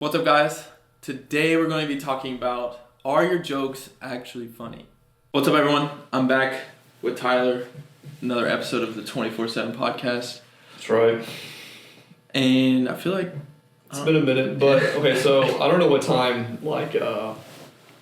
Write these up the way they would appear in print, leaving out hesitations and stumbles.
What's up, guys? Today we're going to be talking about, are your jokes actually funny? What's up, everyone? I'm back with Tyler, another episode of the 24/7 podcast. That's right. And I feel like It's been a minute, but okay, so I don't know what time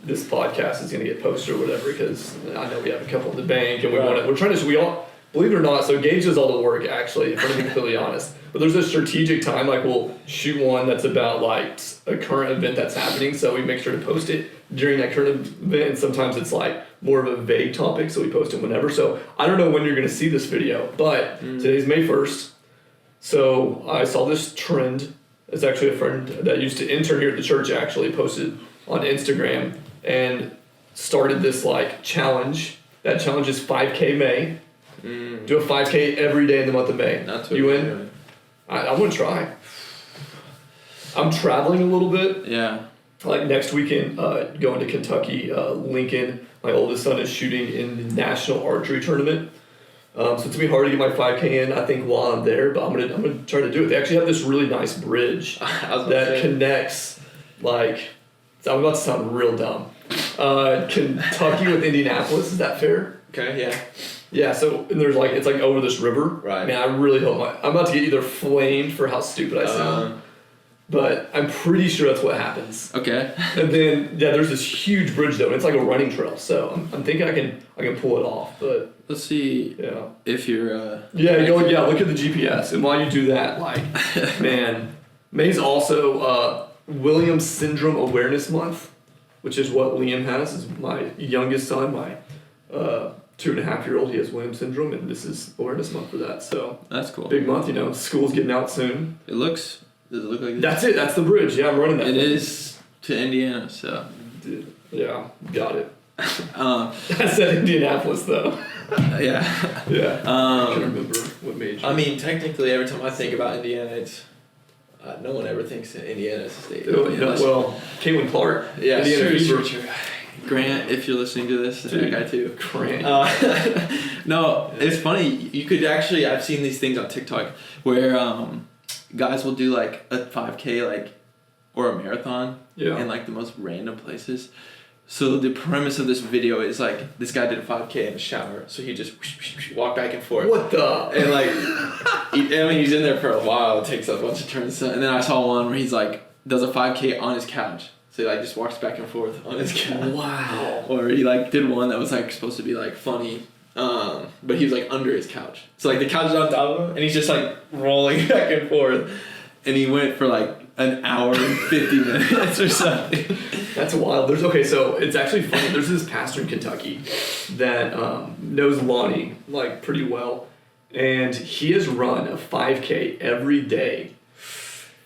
this podcast is going to get posted or whatever, because I know we have a couple in the bank and we're trying to, we all, believe it or not, so Gage does all the work actually, if I'm being completely honest. But there's a strategic time, like we'll shoot one that's about like a current event that's happening, so we make sure to post it during that current event, and sometimes it's like more of a vague topic, so we post it whenever. So I don't know when you're going to see this video, but today's May 1st, so I saw this trend. It's actually a friend that used to intern here at the church actually posted on Instagram and started this like challenge. That challenge is 5K May. Do a 5K every day in the month of May. That's you in? I want to try. I'm traveling a little bit. Yeah. Like next weekend, going to Kentucky, Lincoln. My oldest son is shooting in the national archery tournament. So it's gonna be hard to get my 5K in, I think, while I'm there. But I'm gonna try to do it. They actually have this really nice bridge that connects. Like, I'm about to sound real dumb. Kentucky with Indianapolis. Is that fair? Okay. Yeah. Yeah, so and there's like, it's like over this river. Right. Man, I really hope I'm about to get either flamed for how stupid I sound. But I'm pretty sure that's what happens. Okay. And then, yeah, there's this huge bridge though, and it's like a running trail. So I'm thinking I can pull it off. But let's see. Yeah. If you're. Look at the GPS, and while you do that, like, man, May's also Williams Syndrome Awareness Month, which is what Liam has. Is my youngest son, my 2.5-year-old. He has Williams syndrome, and this is awareness month for that. So that's cool. Big month, School's getting out soon. Does it look like this? That's it. That's the bridge. Yeah, I'm running that. It is to Indiana, so. Dude, yeah, got it. I said Indianapolis though. Yeah. Yeah. I can't remember what major. I mean, technically, every time I think about Indiana, it's no one ever thinks that Indiana is a state. Well, Caitlin Clark. Yeah, Indiana true. Grant, if you're listening to this, that guy too. Grant. No, it's funny. You could actually, I've seen these things on TikTok where guys will do like a 5K or a marathon in like the most random places. So the premise of this video is like this guy did a 5K in the shower, so he just walked back and forth. What the? And like, he's in there for a while. It takes a bunch of turns. And then I saw one where he's like does a 5K on his couch. So he like just walks back and forth on his couch. Wow. Or he like did one that was like supposed to be like funny, but he was like under his couch. So like the couch is on top of him, and he's just like rolling back and forth. And he went for like an hour and 50 minutes or something. That's wild. So it's actually funny. There's this pastor in Kentucky that knows Lonnie like pretty well, and he has run a 5K every day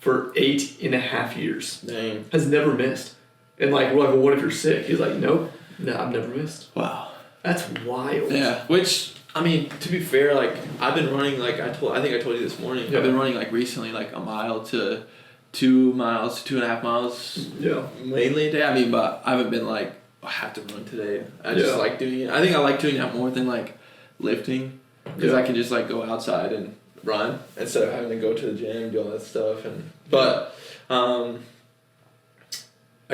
for 8.5 years. Dang. Has never missed. And like we're like, well, what if you're sick? He's like, nope, no, I've never missed. Wow. That's wild. Yeah. Which, I mean, to be fair, like I've been running like I think I told you this morning. Yeah. I've been running like recently like a mile to 2 miles to 2.5 miles. Yeah. Mainly a day. I mean, but I haven't been like I have to run today. I just like doing it. I think I like doing that more than like lifting because I can just like go outside and run instead of having to go to the gym and do all that stuff. But I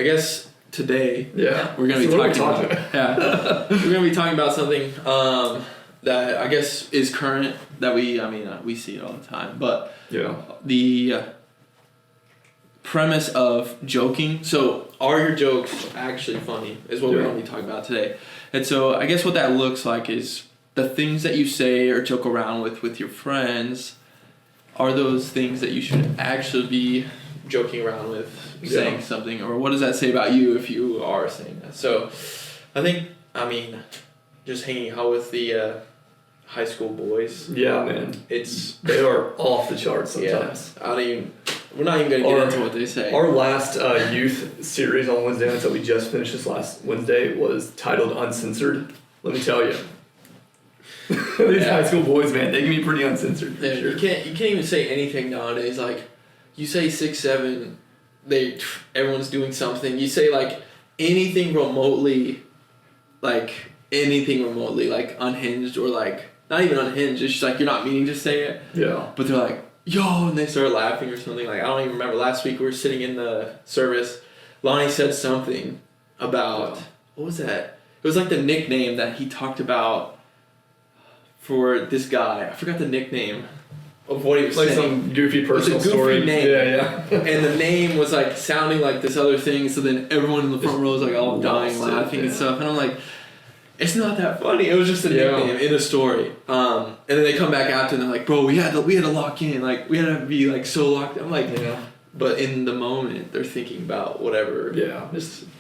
guess today we're gonna be talking about we're gonna be talking about something that I guess is current that we see it all the time, but the premise of joking. So are your jokes actually funny is what we're gonna be talking about today. And so I guess what that looks like is the things that you say or joke around with your friends, are those things that you should actually be joking around with, saying something, or what does that say about you if you are saying that? So I think, just hanging out with the high school boys. Yeah, man. They are off the charts sometimes. Yeah, we're not even going to get into what they say. Our last youth series on Wednesday nights that we just finished this last Wednesday was titled Uncensored. Let me tell you. These high school boys, man, they can be pretty uncensored. Yeah, sure. You can't even say anything nowadays. Like, you say 6, 7, everyone's doing something. You say like anything remotely, like unhinged or like not even unhinged. It's just like you're not meaning to say it. Yeah. But they're like, yo, and they start laughing or something. Like, I don't even remember. Last week we were sitting in the service. Lonnie said something about, what was that? It was like the nickname that he talked about for this guy. I forgot the nickname of what he was saying. Like some goofy personal goofy story. Name. Yeah. And the name was like sounding like this other thing, so then everyone in the front row was like all dying laughing and stuff. And I'm like, it's not that funny. It was just a nickname in a story. And then they come back after and they're like, bro, we had to lock in. Like, we had to be like so locked in. I'm like, but in the moment they're thinking about whatever. Yeah.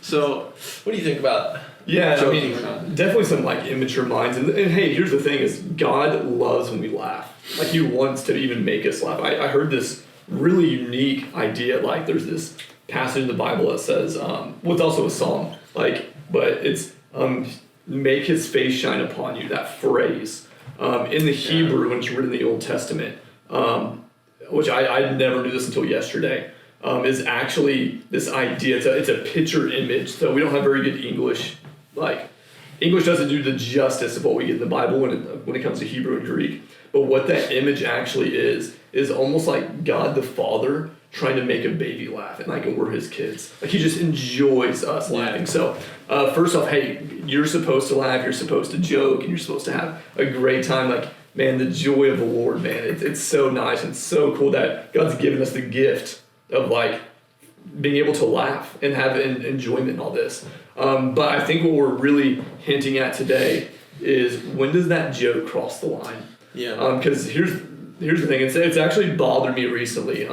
So what do you think about joking around? Definitely some like immature minds. And hey, here's the thing is God loves when we laugh. Like he wants to even make us laugh. I heard this really unique idea. Like there's this passage in the Bible that says, it's also a psalm, like, but it's, make his face shine upon you, that phrase. In the Hebrew, when it's written in the Old Testament, which I never knew this until yesterday, is actually this idea. It's a picture image. So we don't have very good English. Like, English doesn't do the justice of what we get in the Bible when it comes to Hebrew and Greek. But what that image actually is almost like God the Father trying to make a baby laugh, and like we're his kids. Like he just enjoys us laughing. So first off, hey, you're supposed to laugh, you're supposed to joke, and you're supposed to have a great time. Like, man, the joy of the Lord, man, it's so nice and so cool that God's given us the gift of like being able to laugh and have enjoyment in all this. But I think what we're really hinting at today is, when does that joke cross the line? Yeah. Because here's the thing, it's actually bothered me recently.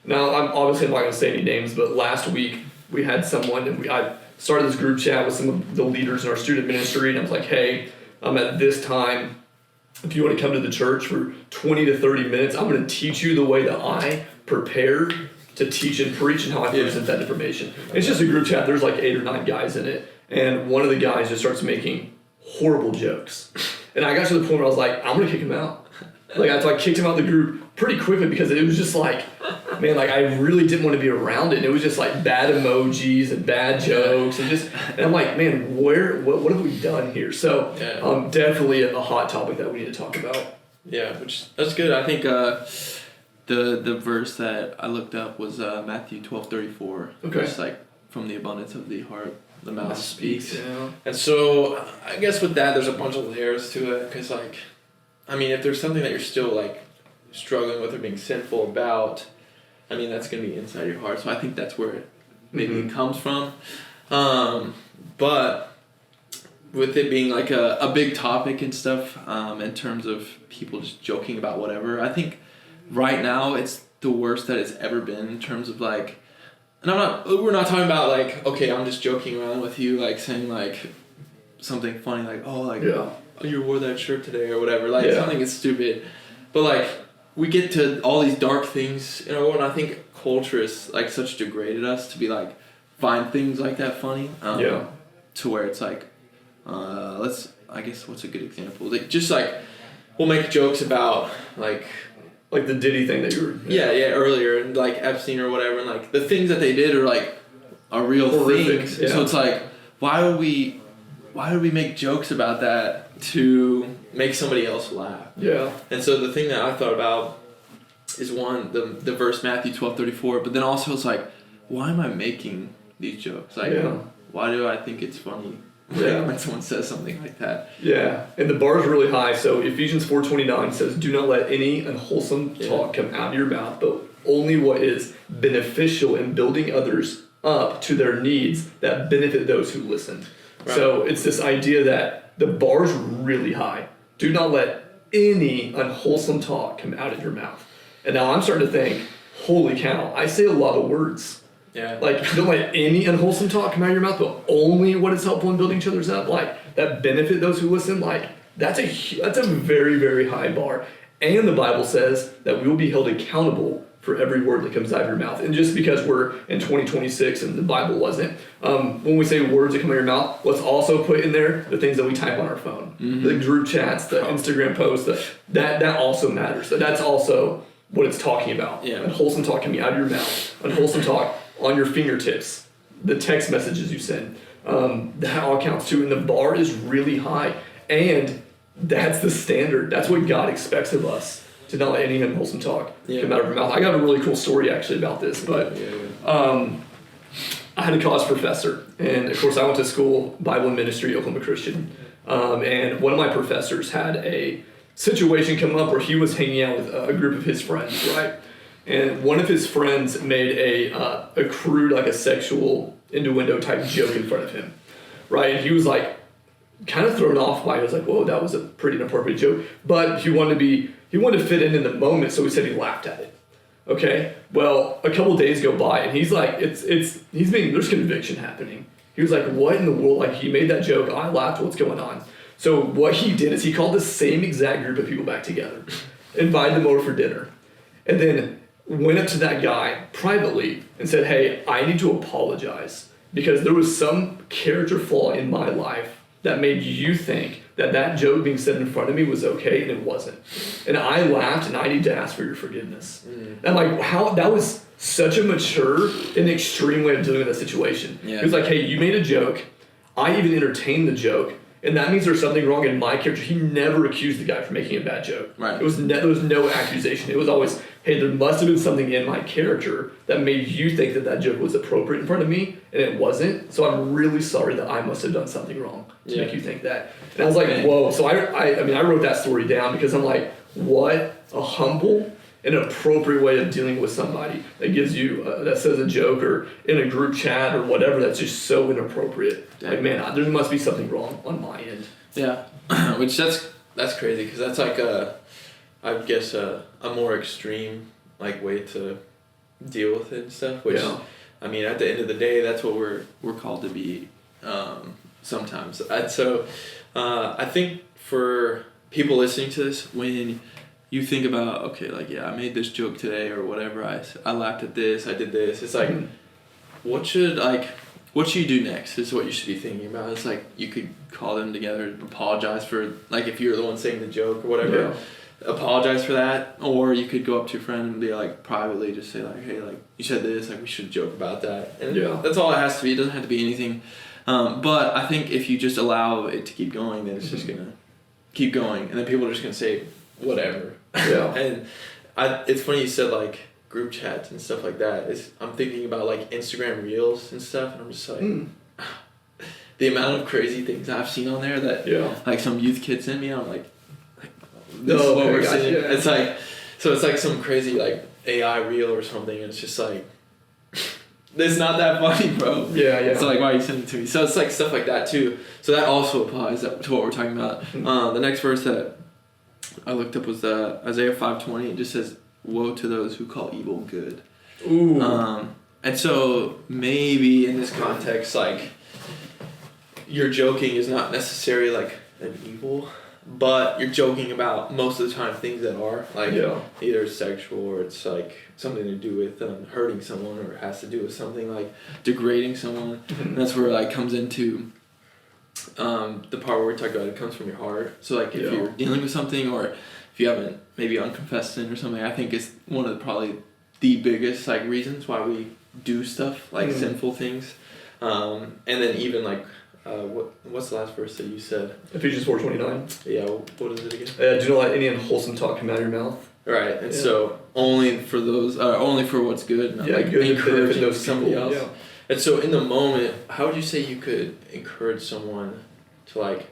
Now, I'm not going to say any names, but last week we had someone, and I started this group chat with some of the leaders in our student ministry, and I was like, hey, at this time, if you want to come to the church for 20 to 30 minutes, I'm going to teach you the way that I prepare to teach and preach and how I present that information. It's just a group chat. There's like 8 or 9 guys in it, and one of the guys just starts making horrible jokes. And I got to the point where I was like, I'm going to kick him out. Like, I kicked him out of the group pretty quickly because it was just like, man, like I really didn't want to be around it. And it was just like bad emojis and bad jokes and I'm like, man, what have we done here? So definitely a hot topic that we need to talk about. Yeah, that's good. I think the verse that I looked up was Matthew 12:34. Okay. It's like, from the abundance of the heart, the mouth speaks. Yeah. And so I guess with that, there's a bunch of layers to it. Because like, I mean, if there's something that you're still like struggling with or being sinful about, I mean, that's going to be inside your heart. So I think that's where it maybe comes from. But with it being like a big topic and stuff, in terms of people just joking about whatever, I think right now it's the worst that it's ever been in terms of like, and we're not talking about like, okay, I'm just joking around with you, like saying like something funny, like, oh, like, oh, you wore that shirt today or whatever, like something is stupid. But like, we get to all these dark things, you know, and I think culture is like such degraded us to be like, find things like that funny. To where it's like, I guess what's a good example? Like, just like, we'll make jokes about like the Diddy thing that you were... earlier, and like Epstein or whatever, and like the things that they did are like a real horrific thing. So it's like, why would we make jokes about that to make somebody else laugh? Yeah. And so the thing that I thought about is one, the verse Matthew 12:34, but then also it's like, why am I making these jokes? Like, why do I think it's funny when someone says something like that? Yeah, and the bar is really high. So Ephesians 4:29 says, do not let any unwholesome talk come out of your mouth, but only what is beneficial in building others up to their needs that benefit those who listen. Right. So it's this idea that the bar's really high. Do not let any unwholesome talk come out of your mouth. And now I'm starting to think, holy cow, I say a lot of words. Yeah. Like, don't let any unwholesome talk come out of your mouth, but only what is helpful in building each other's up. Like, that benefit those who listen. Like, that's a very, very high bar. And the Bible says that we will be held accountable for every word that comes out of your mouth. And just because we're in 2026 and the Bible wasn't, when we say words that come out of your mouth, let's also put in there the things that we type on our phone. The group chats, the Instagram posts, that also matters. That's also what it's talking about. Yeah. Unwholesome talk coming out of your mouth. Unwholesome talk on your fingertips. The text messages you send. That all counts too. And the bar is really high. And that's the standard. That's what God expects of us. to not let any unwholesome talk come out of her mouth. I got a really cool story actually about this, but I had a college professor, and of course I went to school, Bible and Ministry, Oklahoma Christian, and one of my professors had a situation come up where he was hanging out with a group of his friends, right? And one of his friends made a crude, like a sexual innuendo type joke in front of him, right? And he was like kind of thrown off by it. He was like, whoa, that was a pretty inappropriate joke. But he wanted to fit in the moment, so he said he laughed at it. Okay, well, a couple days go by, and he's like, there's conviction happening. He was like, what in the world? Like, he made that joke, I laughed, what's going on? So what he did is he called the same exact group of people back together, invited them over for dinner, and then went up to that guy privately and said, hey, I need to apologize because there was some character flaw in my life that made you think that joke being said in front of me was okay, and it wasn't. And I laughed, and I need to ask for your forgiveness. And like, how that was such a mature and extreme way of dealing with that situation. It was like, hey, you made a joke. I even entertained the joke, and that means there's something wrong in my character. He never accused the guy for making a bad joke. Right. There was no accusation. It was always, hey, there must have been something in my character that made you think that joke was appropriate in front of me, and it wasn't. So I'm really sorry that I must have done something wrong to make you think that. And I was like, whoa. So I wrote that story down because I'm like, what a humble and appropriate way of dealing with somebody that gives you that says a joke or in a group chat or whatever that's just so inappropriate. Like, man, there must be something wrong on my end. Yeah, which that's crazy because that's like I guess a more extreme like way to deal with it and stuff. Which I mean, at the end of the day, that's what we're called to be sometimes. So I think for people listening to this, when you think about, okay, like, I made this joke today or whatever, I laughed at this, I did this, it's like, what should you do next is what you should be thinking about. It's like, you could call them together, apologize for, like, if you're the one saying the joke or whatever, apologize for that, or you could go up to your friend and be like, privately just say like, hey, like, you said this, like, we should joke about that. And that's all it has to be. It doesn't have to be anything. But I think if you just allow it to keep going, then it's just gonna keep going, and then people are just gonna say whatever. And it's funny you said like group chats and stuff like that. I'm thinking about like Instagram Reels and stuff, and I'm just like, the amount of crazy things I've seen on there that like some youth kid sent me. I'm like this is what we're seeing. It's like, so it's like some crazy like AI reel or something, and it's just like, it's not that funny, bro. It's like, why are you sending it to me? So it's like stuff like that too. So that also applies to what we're talking about. The next verse that I looked up was Isaiah 5:20. It just says, "Woe to those who call evil good." Ooh. And so maybe in this context, like, your joking is not necessarily like an evil, but you're joking about most of the time things that are like either sexual or it's like something to do with hurting someone, or it has to do with something like degrading someone. And that's where it like comes into the part where we talk about it comes from your heart. So like if you're dealing with something, or if you haven't maybe unconfessed sin or something, I think it's one of probably the biggest like reasons why we do stuff like sinful things. And then even like what's the last verse that you said? Ephesians 4:29. Yeah, what is it again? Do not let any unwholesome talk come out of your mouth. Right, and so only for what's good, not like good encouraging somebody else. And so in the moment, how would you say you could encourage someone to like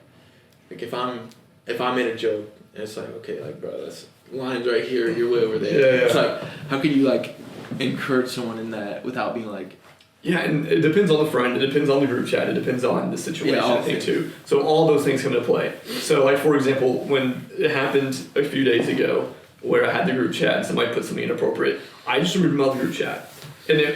if I made a joke and it's like, okay, like, bro, that's line's right here, you're way over there. It's like, how can you like encourage someone in that without being like, and it depends on the friend, it depends on the group chat, it depends on the situation, I think too. So all those things come into play. So like, for example, when it happened a few days ago where I had the group chat and somebody put something inappropriate, I just removed them out of the group chat. And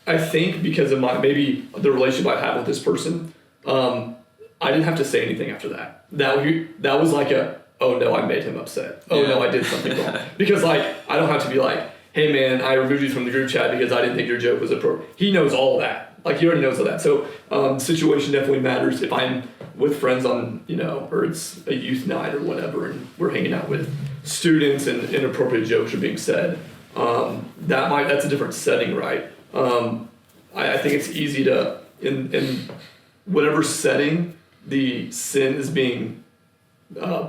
I think because of maybe the relationship I had with this person, I didn't have to say anything after that. That was like oh no, I made him upset. Oh no, I did something wrong. Because like, I don't have to be like, hey man, I removed you from the group chat because I didn't think your joke was appropriate. He knows all that. Like, he already knows all that. So situation definitely matters. If I'm with friends on, or it's a youth night or whatever, and we're hanging out with students and inappropriate jokes are being said, that's a different setting, right? I think it's easy to, in whatever setting the sin is being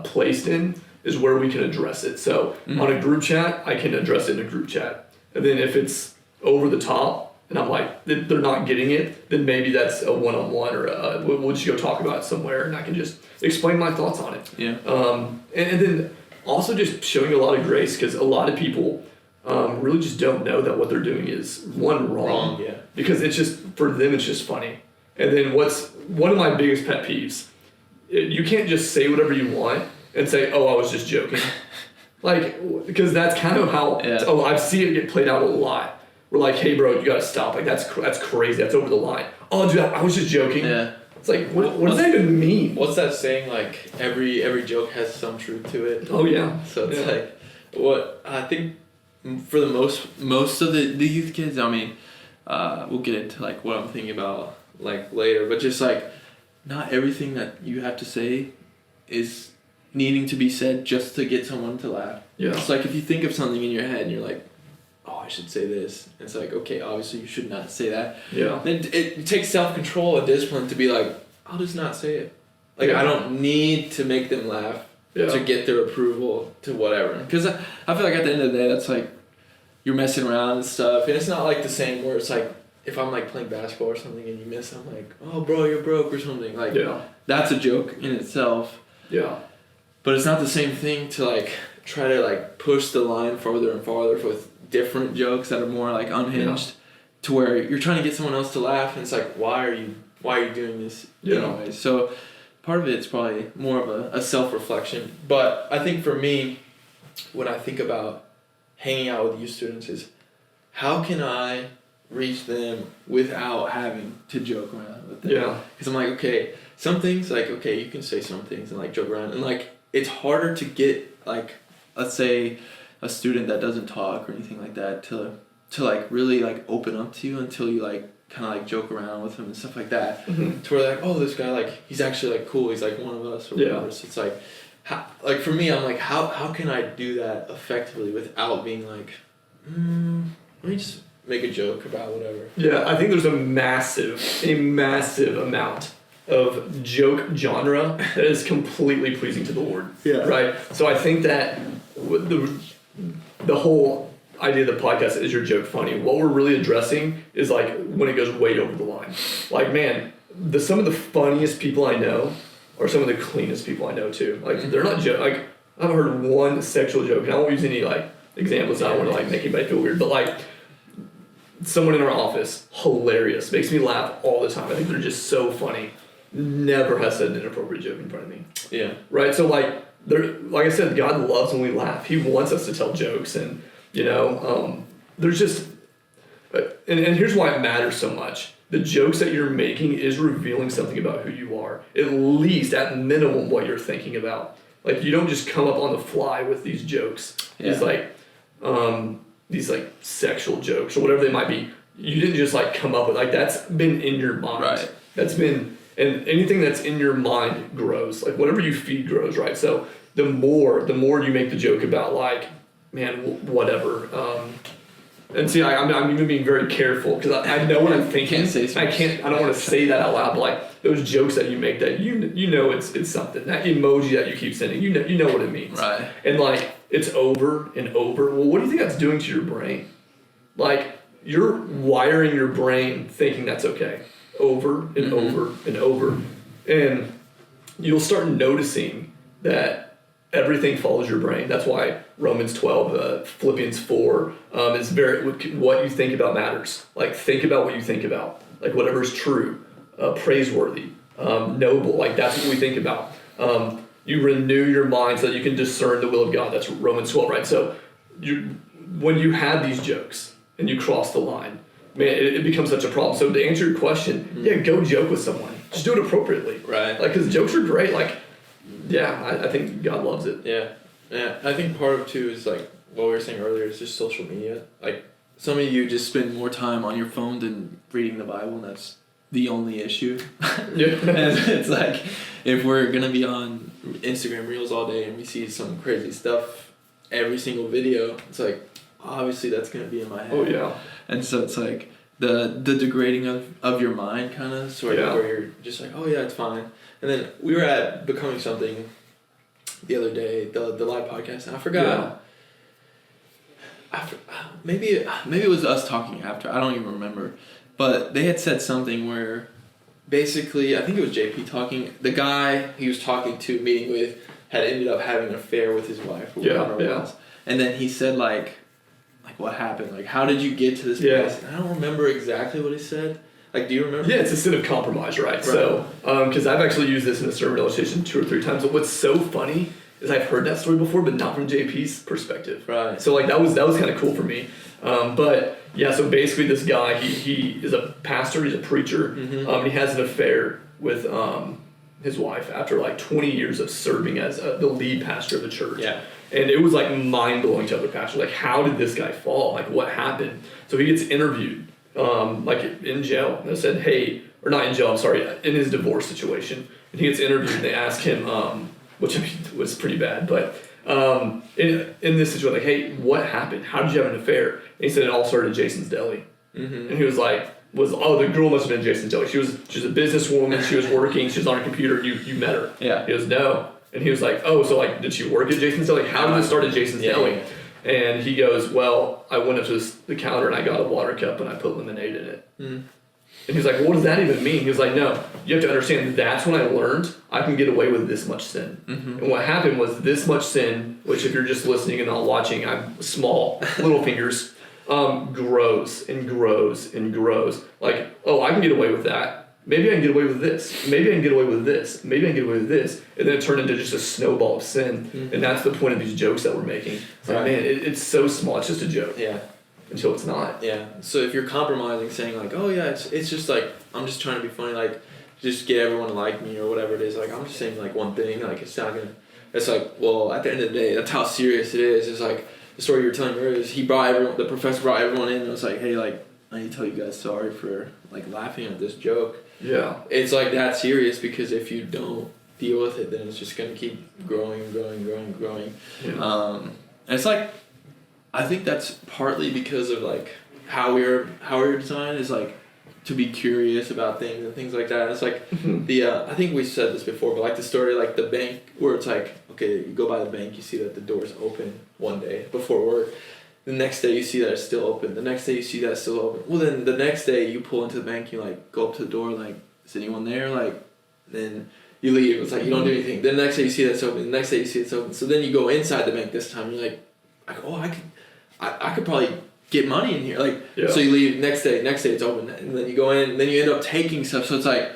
placed in, is where we can address it. So on a group chat, I can address it in a group chat. And then if it's over the top and I'm like, they're not getting it, then maybe that's a one-on-one or we'll just go talk about it somewhere and I can just explain my thoughts on it. Yeah. And then also just showing a lot of grace, because a lot of people really just don't know that what they're doing is wrong. Yeah. Because it's just, for them, it's just funny. And then what's one of my biggest pet peeves, you can't just say whatever you want and say, oh, I was just joking. Like, because that's kind of how, I've seen it get played out a lot. We're like, hey bro, you gotta stop. Like that's crazy. That's over the line. Oh dude, I was just joking. Yeah. It's like, what does that even mean? What's that saying? Like every joke has some truth to it. Oh yeah. So it's like, what I think for the most of the youth kids, I mean, we'll get into like what I'm thinking about like later, but just like not everything that you have to say is needing to be said just to get someone to laugh. Yeah. It's like if you think of something in your head and you're like, oh, I should say this. It's like, okay, obviously you should not say that. Yeah. Then it takes self-control and discipline to be like, I'll just not say it. Like, I don't need to make them laugh to get their approval to whatever. Because I feel like at the end of the day, that's like, you're messing around and stuff. And it's not like the same where it's like, if I'm like playing basketball or something and you miss, I'm like, oh, bro, you're broke or something. Like, that's a joke in itself. Yeah. But it's not the same thing to like try to like push the line farther and farther with different jokes that are more like unhinged to where you're trying to get someone else to laugh and it's like, why are you doing this anyway? So part of it's probably more of a self-reflection. But I think for me, when I think about hanging out with youth students is how can I reach them without having to joke around with them? Yeah. Because I'm like, okay, some things like, okay, you can say some things and like joke around and like it's harder to get like, let's say a student that doesn't talk or anything like that to like really like open up to you until you like kind of like joke around with them and stuff like that. Mm-hmm. To where they're like, oh, this guy like he's actually like cool. He's like one of us or whatever. So it's like, like for me, I'm like, how can I do that effectively without being like, let me just make a joke about whatever. Yeah, I think there's a massive amount of joke genre that is completely pleasing to the Lord. Yeah. Right? So I think that the whole idea of the podcast is your joke funny. What we're really addressing is like when it goes way over the line. Like, man, some of the funniest people I know are some of the cleanest people I know too. Like, they're not like, I've heard one sexual joke, and I won't use any like examples. I don't want to like make anybody feel weird, but like someone in our office, hilarious, makes me laugh all the time. I think they're just so funny. Never has said an inappropriate joke in front of me. Yeah. Right. So like I said, God loves when we laugh. He wants us to tell jokes, and there's just, and here's why it matters so much. The jokes that you're making is revealing something about who you are. At least, at minimum, what you're thinking about. Like, you don't just come up on the fly with these jokes. Yeah. These like sexual jokes or whatever they might be. You didn't just like come up with, like, that's been in your mind. Right. That's been, and anything that's in your mind grows. Like, whatever you feed grows, right? So the more you make the joke about like, man, whatever. And see, I'm even being very careful because I know what I'm thinking. I don't want to say that out loud. But like those jokes that you make, that you know it's something. That emoji that you keep sending, you know what it means. Right. And like it's over and over. Well, what do you think that's doing to your brain? Like, you're wiring your brain thinking that's okay, over and over and over, and you'll start noticing that everything follows your brain. That's why Romans 12, Philippians 4 is what you think about matters. Like, think about what you think about. Like, whatever is true, praiseworthy, noble. Like, that's what we think about. You renew your mind so that you can discern the will of God. That's Romans 12, right? So when you have these jokes and you cross the line, man, it becomes such a problem. So to answer your question, go joke with someone. Just do it appropriately. Right. Like, because jokes are great. Like, yeah, I think God loves it. Yeah. I think part of it too is like what we were saying earlier is just social media. Like, some of you just spend more time on your phone than reading the Bible, and that's the only issue. Yeah. And it's like, if we're gonna be on Instagram Reels all day and we see some crazy stuff every single video, it's like, obviously that's gonna be in my head. Oh yeah. And so it's like the degrading of your mind, kind of, sort of, where you're just like, oh yeah, it's fine. And then we were at Becoming Something the other day, the live podcast, and I forgot. Maybe it was us talking after. I don't even remember, but they had said something where, basically, I think it was JP talking. The guy he was meeting with, had ended up having an affair with his wife or whatever it was, and then he said like what happened? Like, how did you get to this place? And I don't remember exactly what he said. Like, do you remember? Yeah, it's a sin of compromise, right? So, because I've actually used this in a sermon illustration 2 or 3 times. But what's so funny is I've heard that story before, but not from JP's perspective. Right. So, like, that was kind of cool for me. But yeah, so basically, this guy he is a pastor, he's a preacher, and he has an affair with his wife after like 20 years of serving as the lead pastor of the church. Yeah. And it was like mind blowing to other pastors. Like, how did this guy fall? Like, what happened? So he gets interviewed. Like in jail, and they said, "Hey," or not in jail. I'm sorry, in his divorce situation, and he gets interviewed. And they ask him, which I mean was pretty bad, but in this situation, like, "Hey, what happened? How did you have an affair?" And he said it all started at Jason's Deli, and he was like, the girl must have been Jason's Deli. She was a businesswoman. She was working. She was on a computer. You met her. Yeah. He goes, "No," and he was like, "Oh, so like, did she work at Jason's Deli? How did it start at Jason's Deli?" Yeah. And he goes, "Well, I went up to the counter and I got a water cup and I put lemonade in it." And he's like, "What does that even mean?" He was like, "No, you have to understand that's when I learned I can get away with this much sin." And what happened was this much sin, which if you're just listening and not watching, I'm small, little fingers, grows and grows and grows. Like, oh, I can get away with that. Maybe I can get away with this. Maybe I can get away with this. Maybe I can get away with this. And then it turned into just a snowball of sin. And that's the point of these jokes that we're making. It's like, man, it's so small. It's just a joke. Yeah. Until it's not. Yeah. So if you're compromising, saying like, "Oh yeah, it's just like I'm just trying to be funny, like just get everyone to like me or whatever it is," like I'm just saying like one thing, like it's not gonna. It's like, well, at the end of the day, that's how serious it is. It's like the story you were telling earlier is the professor brought everyone in and was like, "Hey, like I need to tell you guys sorry for like laughing at this joke." Yeah. It's like that serious because if you don't deal with it, then it's just gonna keep growing. Yeah. And it's like, I think that's partly because of like how we're designed is like to be curious about things and things like that. It's like I think we said this before, but like the story like the bank where it's like, okay, you go by the bank, you see that the door's open one day before work. The next day you see that it's still open. The next day you see that it's still open. Well, then the next day you pull into the bank, you like go up to the door, like, is anyone there? Like, then you leave. It's like you don't do anything. Then the next day you see that it's open. The next day you see it's open. So then you go inside the bank this time. You're like, oh, I could probably get money in here. Like, so you leave. Next day it's open. And then you go in. And then you end up taking stuff. So it's like,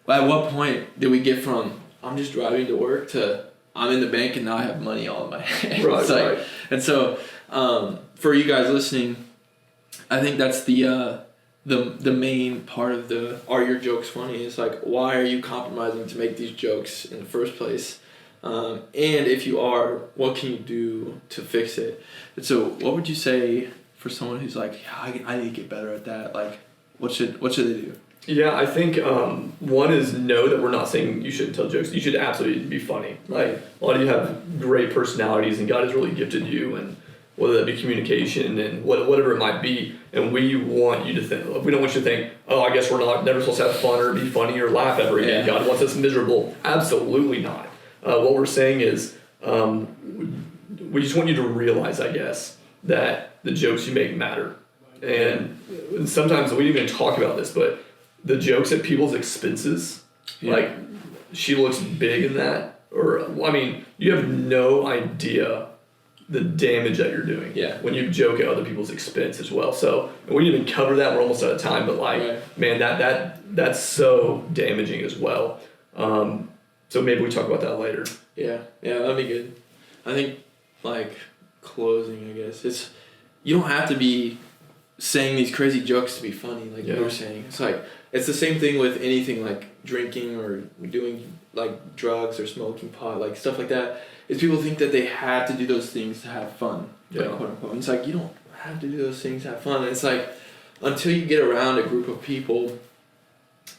well, at what point did we get from I'm just driving to work to I'm in the bank and now I have money all in my hands? Right. And so. For you guys listening, I think that's the main part of the are your jokes funny? It's like, why are you compromising to make these jokes in the first place? And if you are, what can you do to fix it? And so what would you say for someone who's like, yeah, I need to get better at that? Like, what should they do? Yeah, I think one is know that we're not saying you shouldn't tell jokes. You should absolutely be funny. Like, a lot of you have great personalities and God has really gifted you, and whether that be communication and whatever it might be, and we want you to think. We don't want you to think, oh, I guess we're never supposed to have fun or be funny or laugh ever again. God wants us miserable. Absolutely not. What we're saying is, we just want you to realize, I guess, that the jokes you make matter. And sometimes we didn't even talk about this, but the jokes at people's expenses, like she looks big in that, or I mean, you have no idea the damage that you're doing when you joke at other people's expense as well. So we didn't even cover that. We're almost out of time, but like, man, that's so damaging as well. So maybe we talk about that later. Yeah, that'd be good. I think like closing, I guess it's you don't have to be saying these crazy jokes to be funny, like you were saying. It's like it's the same thing with anything like drinking or doing like drugs or smoking pot, like stuff like that. Is people think that they have to do those things to have fun, like, quote unquote. And it's like, you don't have to do those things to have fun. And it's like, until you get around a group of people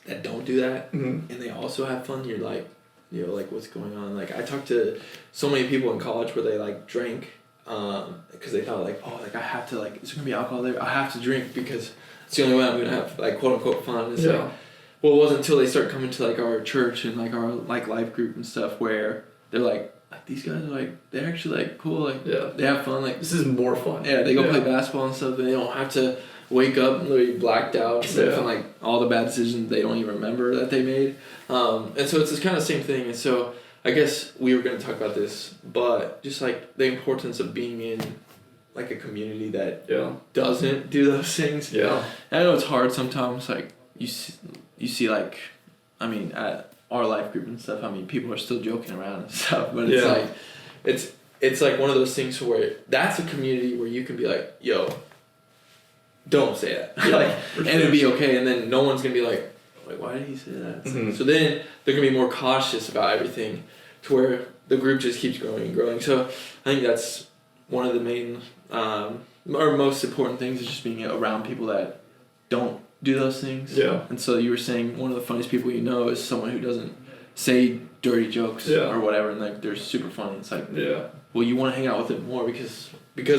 that don't do that, and they also have fun, you're like, like, what's going on? Like, I talked to so many people in college where they, like, drank, because they thought, like, oh, like, I have to, like, is there going to be alcohol there? I have to drink because it's the only way I'm going to have, like, quote unquote fun. It's like, well, it wasn't until they start coming to, like, our church and, like, our, like, life group and stuff where they're like, like these guys are like they're actually like cool, like Yeah. they have fun, like This is more fun. yeah, they go play basketball and stuff, and they don't have to wake up literally blacked out and stuff, and like all the bad decisions they don't even remember that they made. And so it's this kind of same thing. And so I guess we were going to talk about this, but just like the importance of being in like a community that doesn't do those things. Yeah. And I know it's hard sometimes. Like you see like, I mean, at our life group and stuff. I mean, people are still joking around and stuff, but it's like, it's like one of those things where that's a community where you can be like, yo, don't say that. Like, and it'd be okay, and then no one's gonna be like, why did he say that? Mm-hmm. So then they're gonna be more cautious about everything, to where the group just keeps growing and growing. So I think that's one of the main or most important things, is just being around people that don't do those things. Yeah. And so you were saying one of the funniest people you know is someone who doesn't say dirty jokes or whatever, and like they're super funny. It's like, well, you want to hang out with them more because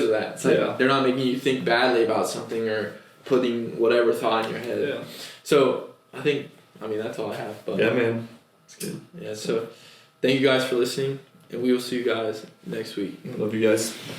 of that. It's like they're not making you think badly about something or putting whatever thought in your head. Yeah. So I mean that's all I have. But yeah, man, it's good. Yeah. So thank you guys for listening, and we will see you guys next week. Love you guys.